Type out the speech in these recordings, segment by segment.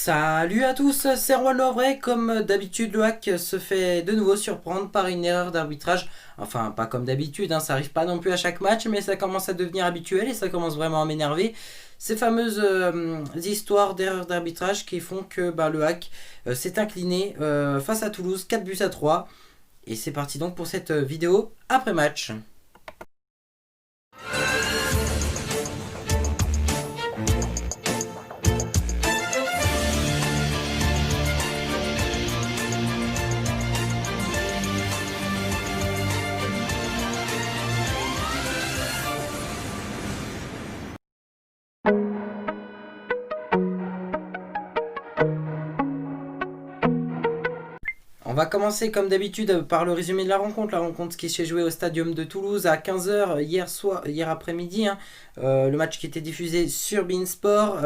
Salut à tous, c'est Roi Lovray. Comme d'habitude, le hack se fait de nouveau surprendre par une erreur d'arbitrage. Enfin, pas comme d'habitude, ça arrive pas non plus à chaque match, mais ça commence à devenir habituel et ça commence vraiment à m'énerver. Ces fameuses histoires d'erreurs d'arbitrage qui font que le hack s'est incliné face à Toulouse, 4 buts à 3. Et c'est parti donc pour cette vidéo après match. On va commencer comme d'habitude par le résumé de la rencontre. La rencontre qui s'est jouée au stadium de Toulouse à 15h hier après-midi. Le match qui était diffusé sur beIN Sport.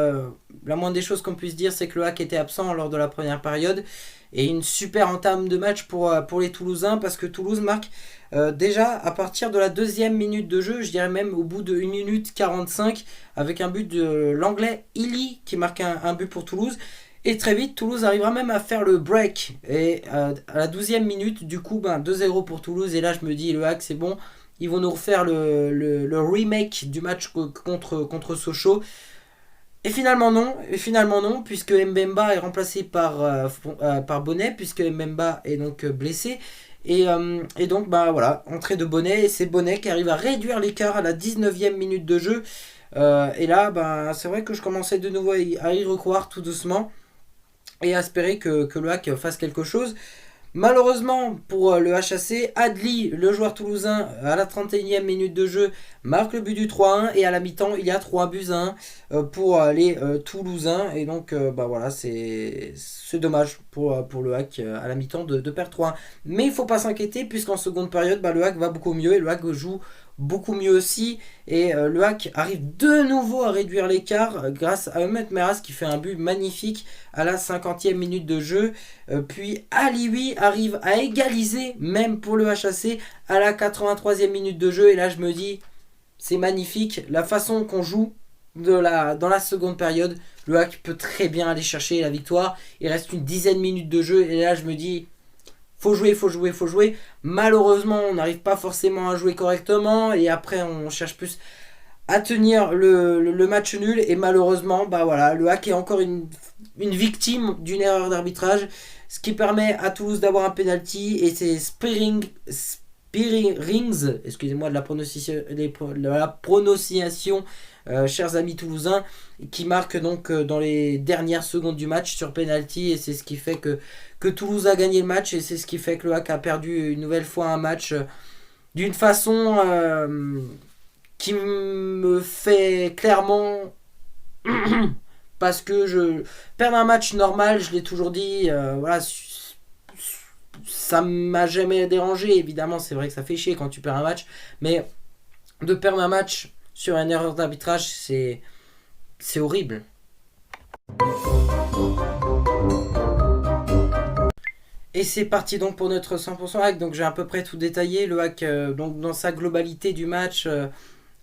La moindre des choses qu'on puisse dire, c'est que le hack était absent lors de la première période. Et une super entame de match pour les Toulousains parce que Toulouse marque déjà à partir de la deuxième minute de jeu, je dirais même au bout de 1 minute 45, avec un but de l'anglais Illy qui marque un but pour Toulouse. Et très vite, Toulouse arrivera même à faire le break. Et à la 12e minute, du coup, 2-0 pour Toulouse. Et là, je me dis, le hack, c'est bon. Ils vont nous refaire le remake du match contre Sochaux. Et finalement non, puisque Mbemba est remplacé par Bonnet, puisque Mbemba est donc blessé. Et donc, voilà, entrée de Bonnet. Et c'est Bonnet qui arrive à réduire l'écart à la 19e minute de jeu. Et là, c'est vrai que je commençais de nouveau à y recroire tout doucement et à espérer que le hack fasse quelque chose. Malheureusement pour le HAC, Adli, le joueur toulousain, à la 31e minute de jeu, marque le but du 3-1 et à la mi-temps, il y a 3 buts à 1 pour les Toulousains. Et donc, voilà, c'est dommage pour le hack à la mi-temps de perdre 3-1. Mais il ne faut pas s'inquiéter puisqu'en seconde période, le hack va beaucoup mieux et le hack joue beaucoup mieux aussi. Et le hack arrive de nouveau à réduire l'écart grâce à Ahmed Meras qui fait un but magnifique à la 50e minute de jeu. Puis Alioui arrive à égaliser même pour le HAC à la 83e minute de jeu. Et là je me dis, c'est magnifique la façon qu'on joue dans la seconde période. Le hack peut très bien aller chercher la victoire. Il reste une dizaine de minutes de jeu et là je me dis, faut jouer. Malheureusement, on n'arrive pas forcément à jouer correctement et après on cherche plus à tenir le match nul. Et malheureusement, le hack est encore une victime d'une erreur d'arbitrage, ce qui permet à Toulouse d'avoir un penalty. Et c'est Spearing Rings, excusez-moi de la prononciation, chers amis toulousains, qui marque donc dans les dernières secondes du match sur penalty. Et c'est ce qui fait que Toulouse a gagné le match. Et c'est ce qui fait que le hack a perdu une nouvelle fois un match d'une façon qui me fait clairement parce que perdre un match normal, je l'ai toujours dit, voilà, ça m'a jamais dérangé. Évidemment, c'est vrai que ça fait chier quand tu perds un match, mais de perdre un match sur une erreur d'arbitrage, c'est horrible. Et c'est parti donc pour notre 100% hack. Donc j'ai à peu près tout détaillé. Le hack, donc dans sa globalité du match,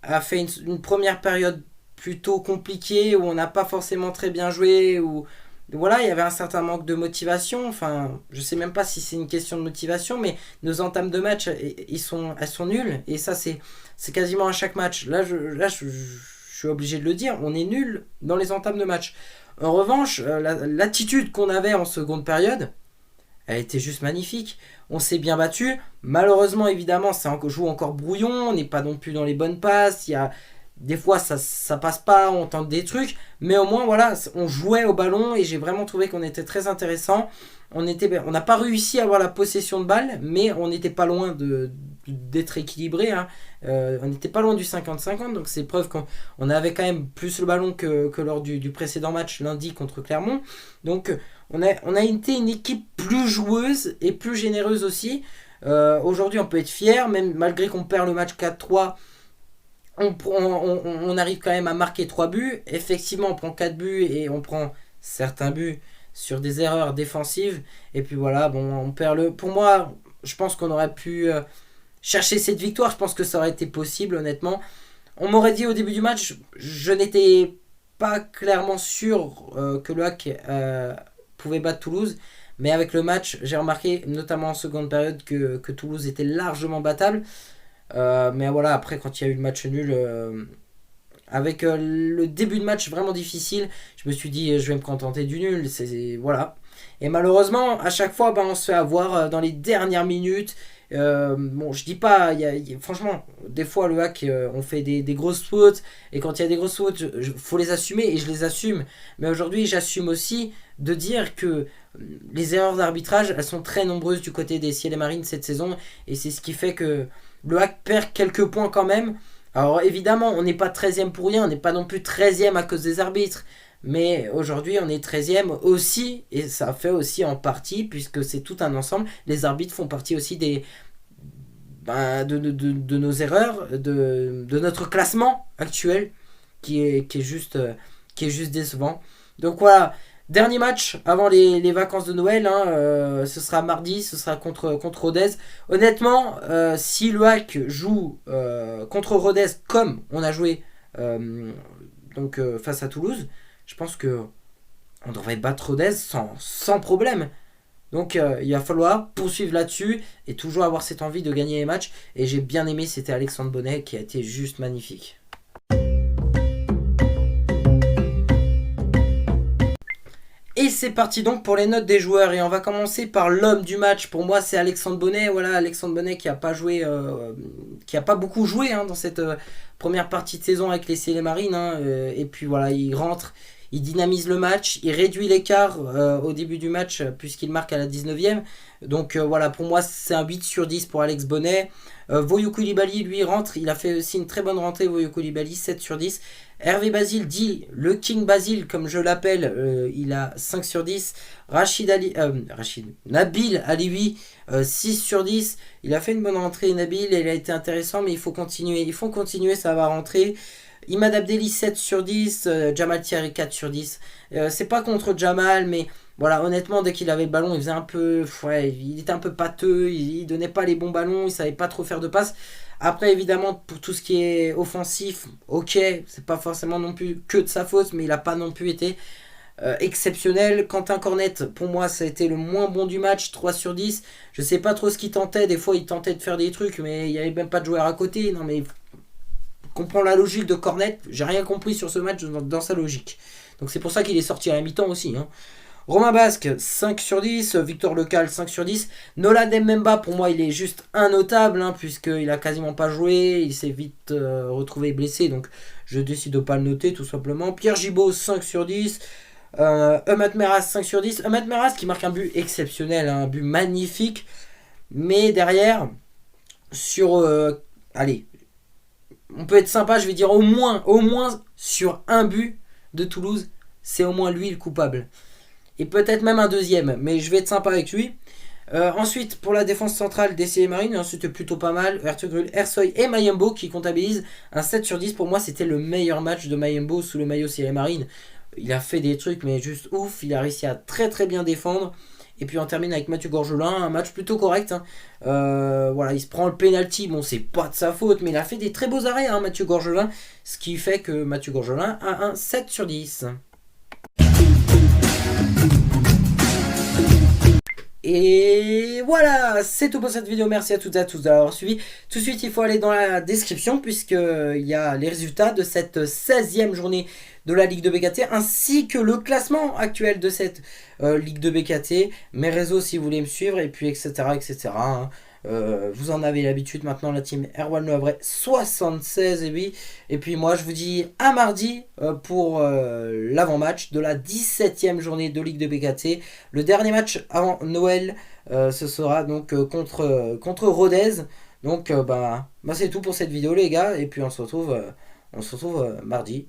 a fait une première période plutôt compliquée où on n'a pas forcément très bien joué, où voilà, il y avait un certain manque de motivation. Enfin, je sais même pas si c'est une question de motivation, mais nos entames de match, elles sont nulles. Et ça, c'est quasiment à chaque match. Là, je suis obligé de le dire, on est nul dans les entames de match. En revanche, l'attitude qu'on avait en seconde période, elle était juste magnifique. On s'est bien battu. Malheureusement, évidemment, ça joue encore brouillon. On n'est pas non plus dans les bonnes passes. Des fois, ça passe pas. On tente des trucs. Mais au moins, voilà, on jouait au ballon. Et j'ai vraiment trouvé qu'on était très intéressant. On n'a pas réussi à avoir la possession de balle. Mais on n'était pas loin d'être équilibré. On n'était pas loin du 50-50. Donc c'est preuve qu'on avait quand même plus le ballon que lors du précédent match lundi contre Clermont. Donc on a été une équipe plus joueuse et plus généreuse aussi. Aujourd'hui, on peut être fier, même malgré qu'on perd le match 4-3, on arrive quand même à marquer 3 buts. Effectivement, on prend 4 buts et on prend certains buts sur des erreurs défensives. Et puis voilà, on perd Pour moi, je pense qu'on aurait pu chercher cette victoire. Je pense que ça aurait été possible, honnêtement. On m'aurait dit au début du match, je n'étais pas clairement sûr que le HAC pouvait battre Toulouse. Mais avec le match, j'ai remarqué, notamment en seconde période, que Toulouse était largement battable. Mais voilà, après, quand il y a eu le match nul, avec le début de match vraiment difficile, je me suis dit, je vais me contenter du nul. Voilà. Et malheureusement, à chaque fois, on se fait avoir dans les dernières minutes. Bon, je dis pas, franchement, des fois le hack, on fait des grosses fautes, et quand il y a des grosses fautes, faut les assumer, et je les assume. Mais aujourd'hui, j'assume aussi de dire que les erreurs d'arbitrage, elles sont très nombreuses du côté des Ciel et Marines cette saison, et c'est ce qui fait que le hack perd quelques points quand même. Alors évidemment, on n'est pas 13e pour rien, on n'est pas non plus 13e à cause des arbitres. Mais aujourd'hui, on est 13e aussi, et ça fait aussi en partie, puisque c'est tout un ensemble. Les arbitres font partie aussi de nos erreurs, de notre classement actuel, qui est juste décevant. Donc voilà, dernier match avant les vacances de Noël, ce sera mardi, ce sera contre Rodez. Honnêtement, si le HAC joue contre Rodez comme on a joué face à Toulouse, je pense que on devrait battre Rodez sans problème. Donc il va falloir poursuivre là-dessus et toujours avoir cette envie de gagner les matchs. Et j'ai bien aimé, c'était Alexandre Bonnet qui a été juste magnifique. Et c'est parti donc pour les notes des joueurs. Et on va commencer par l'homme du match. Pour moi, c'est Alexandre Bonnet. Voilà, Alexandre Bonnet qui a pas joué, qui a pas beaucoup joué dans cette première partie de saison avec les Ciel Marines. Et puis voilà, il rentre. Il dynamise le match, il réduit l'écart au début du match puisqu'il marque à la 19e. Donc voilà, pour moi c'est un 8 sur 10 pour Alex Bonnet. Voyou Koulibaly lui rentre, il a fait aussi une très bonne rentrée, Voyou Koulibaly, 7 sur 10. Hervé Basile dit, le King Basile comme je l'appelle, il a 5 sur 10. Nabil Alioui, 6 sur 10. Il a fait une bonne rentrée Nabil, il a été intéressant mais il faut continuer, ça va rentrer. Imad Abdelli 7 sur 10, Jamal Thierry 4 sur 10. C'est pas contre Jamal, mais voilà, honnêtement, dès qu'il avait le ballon, il faisait un peu. Ouais, il était un peu pâteux, il donnait pas les bons ballons, il savait pas trop faire de passes. Après, évidemment, pour tout ce qui est offensif, ok, c'est pas forcément non plus que de sa faute, mais il a pas non plus été exceptionnel. Quentin Cornet, pour moi, ça a été le moins bon du match, 3 sur 10. Je sais pas trop ce qu'il tentait, des fois il tentait de faire des trucs, mais il y avait même pas de joueur à côté. Non, mais. Comprends la logique de Cornet, j'ai rien compris sur ce match dans sa logique. Donc c'est pour ça qu'il est sorti à la mi-temps aussi. Romain Basque, 5 sur 10. Victor Lecal, 5 sur 10. Nolan Mbemba, pour moi, il est juste notable, puisqu'il a quasiment pas joué. Il s'est vite retrouvé blessé, donc je décide de pas le noter, tout simplement. Pierre Gibaud, 5 sur 10. Amat Meras, 5 sur 10. Amat Meras qui marque un but exceptionnel, un but magnifique. Mais derrière, sur... allez... On peut être sympa, je vais dire au moins sur un but de Toulouse, c'est au moins lui le coupable. Et peut-être même un deuxième, mais je vais être sympa avec lui. Ensuite, pour la défense centrale des Ciel et Marines, c'était plutôt pas mal. Ertugrul, Ersoy et Mayembo qui comptabilisent un 7 sur 10. Pour moi, c'était le meilleur match de Mayembo sous le maillot Ciel et Marines. Il a fait des trucs, mais juste ouf. Il a réussi à très très bien défendre. Et puis on termine avec Mathieu Gorgelin, un match plutôt correct. Voilà, il se prend le penalty, bon c'est pas de sa faute, mais il a fait des très beaux arrêts, Mathieu Gorgelin, ce qui fait que Mathieu Gorgelin a un 7 sur 10. Et voilà, c'est tout pour cette vidéo. Merci à toutes et à tous d'avoir suivi. Tout de suite, il faut aller dans la description puisqu'il y a les résultats de cette 16e journée de la Ligue de BKT ainsi que le classement actuel de cette Ligue de BKT. Mes réseaux si vous voulez me suivre et puis etc. Vous en avez l'habitude maintenant, la team Erwan Le Havre 76 et oui. Et puis moi je vous dis à mardi pour l'avant-match de la 17e journée de Ligue de BKT. Le dernier match avant Noël, ce sera donc contre Rodez. Donc c'est tout pour cette vidéo les gars. Et puis on se retrouve mardi.